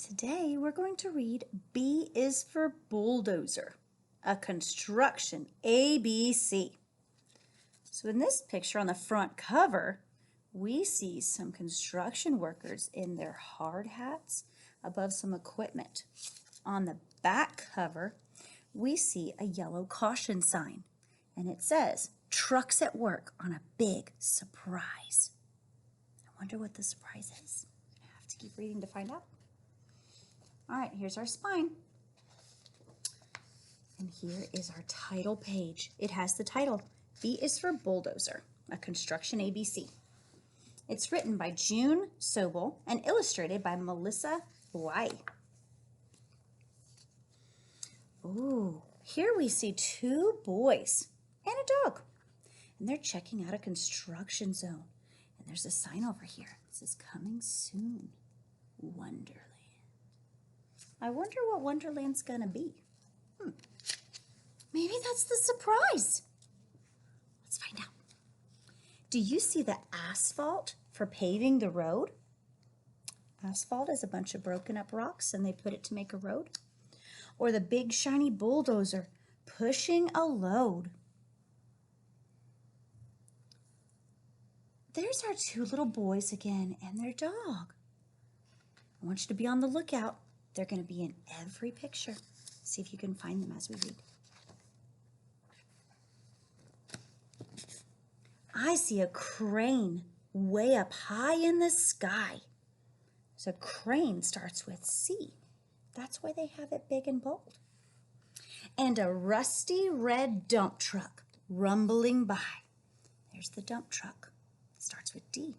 Today we're going to read B is for Bulldozer, a construction ABC. So in this picture on the front cover, we see some construction workers in their hard hats above some equipment. On the back cover, we see a yellow caution sign, and it says, "Trucks at work on a big surprise." I wonder what the surprise is. I have to keep reading to find out. All right, here's our spine. And here is our title page. It has the title, B is for Bulldozer, a construction ABC. It's written by June Sobel and illustrated by Melissa Bly. Ooh, here we see two boys and a dog. And they're checking out a construction zone. And there's a sign over here. It says, "Coming soon, Wonderland." I wonder what Wonderland's gonna be. Maybe that's the surprise. Let's find out. Do you see the asphalt for paving the road? Asphalt is a bunch of broken up rocks and they put it to make a road. Or the big shiny bulldozer pushing a load. There's our two little boys again and their dog. I want you to be on the lookout. They're going to be in every picture. See if you can find them as we read. I see a crane way up high in the sky. So crane starts with C. That's why they have it big and bold. And a rusty red dump truck rumbling by. There's the dump truck. It starts with D.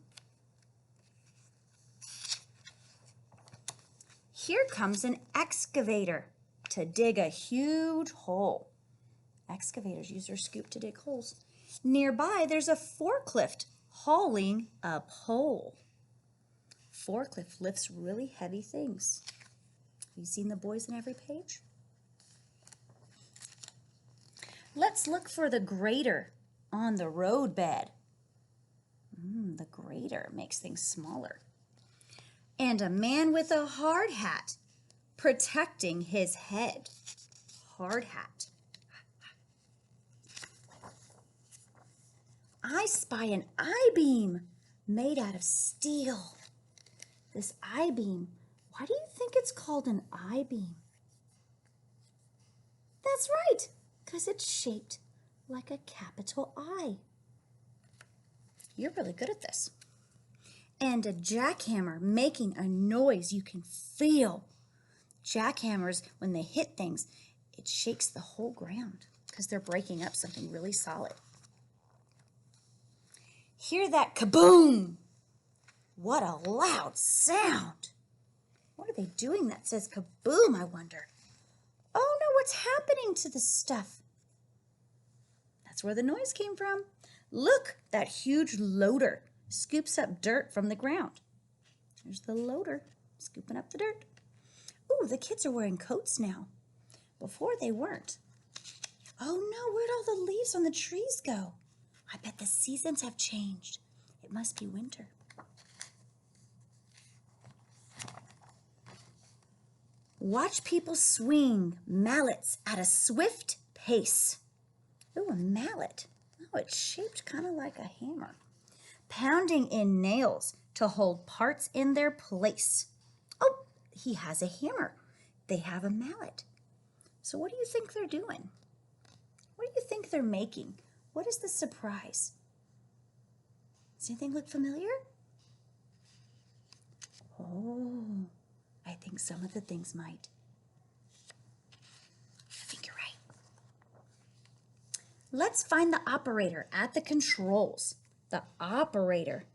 Here comes an excavator to dig a huge hole. Excavators use their scoop to dig holes. Nearby, there's a forklift hauling a pole. Forklift lifts really heavy things. Have you seen the boys in every page? Let's look for the grader on the road bed. The grader makes things smaller. And a man with a hard hat protecting his head. Hard hat. I spy an I-beam made out of steel. This I-beam, why do you think it's called an I-beam? That's right, because it's shaped like a capital I. You're really good at this. And a jackhammer making a noise you can feel. Jackhammers, when they hit things, it shakes the whole ground because they're breaking up something really solid. Hear that kaboom! What a loud sound! What are they doing that says kaboom, I wonder? Oh no, what's happening to the stuff? That's where the noise came from. Look, that huge loader scoops up dirt from the ground. There's the loader scooping up the dirt. Ooh, the kids are wearing coats now. Before they weren't. Oh no, where'd all the leaves on the trees go? I bet the seasons have changed. It must be winter. Watch people swing mallets at a swift pace. Ooh, a mallet. Oh, it's shaped kind of like a hammer. Pounding in nails to hold parts in their place. Oh, he has a hammer. They have a mallet. So what do you think they're doing? What do you think they're making? What is the surprise? Does anything look familiar? Oh, I think some of the things might. I think you're right. Let's find the operator at the controls. The operator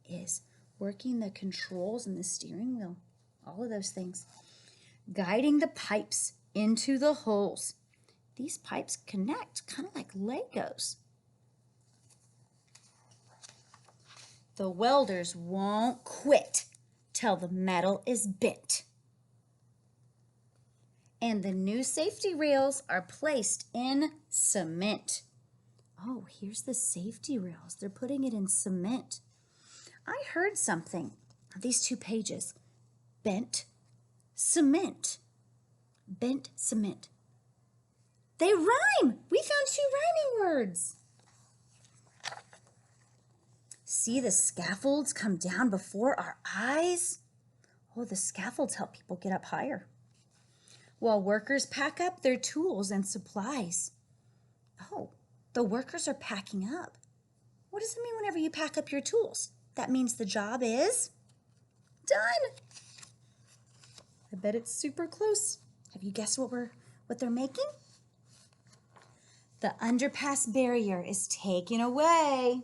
is working the controls and the steering wheel, all of those things. Guiding the pipes into the holes. These pipes connect kind of like Legos. The welders won't quit till the metal is bent. And the new safety rails are placed in cement. Oh, here's the safety rails. They're putting it in cement. I heard something on these two pages. Bent Cement. Bent cement. They rhyme. We found 2 rhyming words. See the scaffolds come down before our eyes? Oh, the scaffolds help people get up higher, while workers pack up their tools and supplies. Oh, the workers are packing up. What does it mean whenever you pack up your tools? That means the job is done. I bet it's super close. Have you guessed what they're making? The underpass barrier is taken away.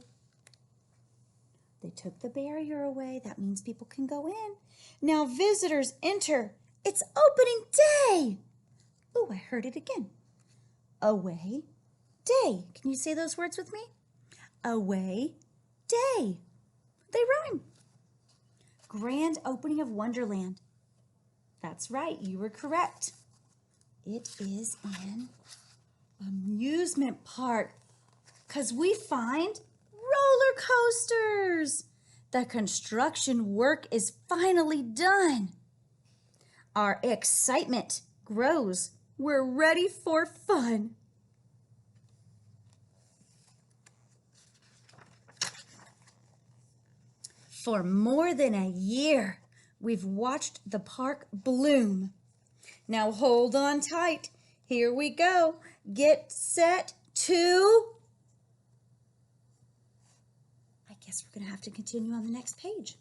They took the barrier away. That means people can go in. Now visitors enter. It's opening day. Oh, I heard it again. Away day. Can you say those words with me? Away day. They rhyme. Grand opening of Wonderland. That's right, you were correct. It is an amusement park because we find roller coasters. The construction work is finally done. Our excitement grows. We're ready for fun. For more than a year, we've watched the park bloom. Now hold on tight. Here we go. Get set to... I guess we're going to have to continue on the next page.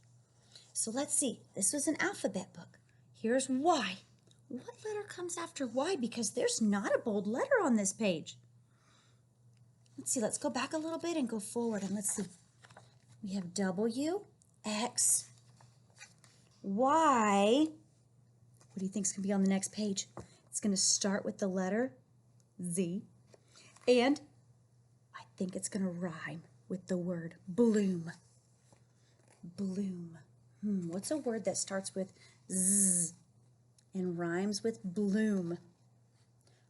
So let's see. This was an alphabet book. Here's Y. What letter comes after Y? Because there's not a bold letter on this page. Let's see. Let's go back a little bit and go forward. And let's see. We have W, X, Y. What do you think is going to be on the next page? It's going to start with the letter Z. And I think it's going to rhyme with the word bloom. Bloom. What's a word that starts with Z and rhymes with bloom?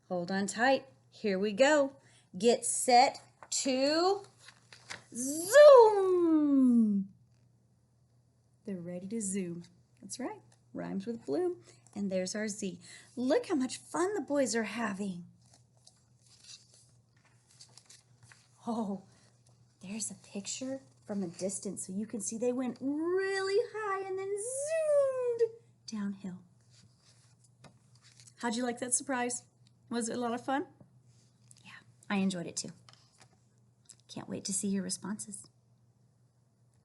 Hold on tight. Here we go. Get set to zoom. They're ready to zoom. That's right. Rhymes with bloom. And there's our Z. Look how much fun the boys are having. Oh, there's a picture from a distance so you can see they went really high and then zoomed downhill. How'd you like that surprise? Was it a lot of fun? Yeah, I enjoyed it too. Can't wait to see your responses.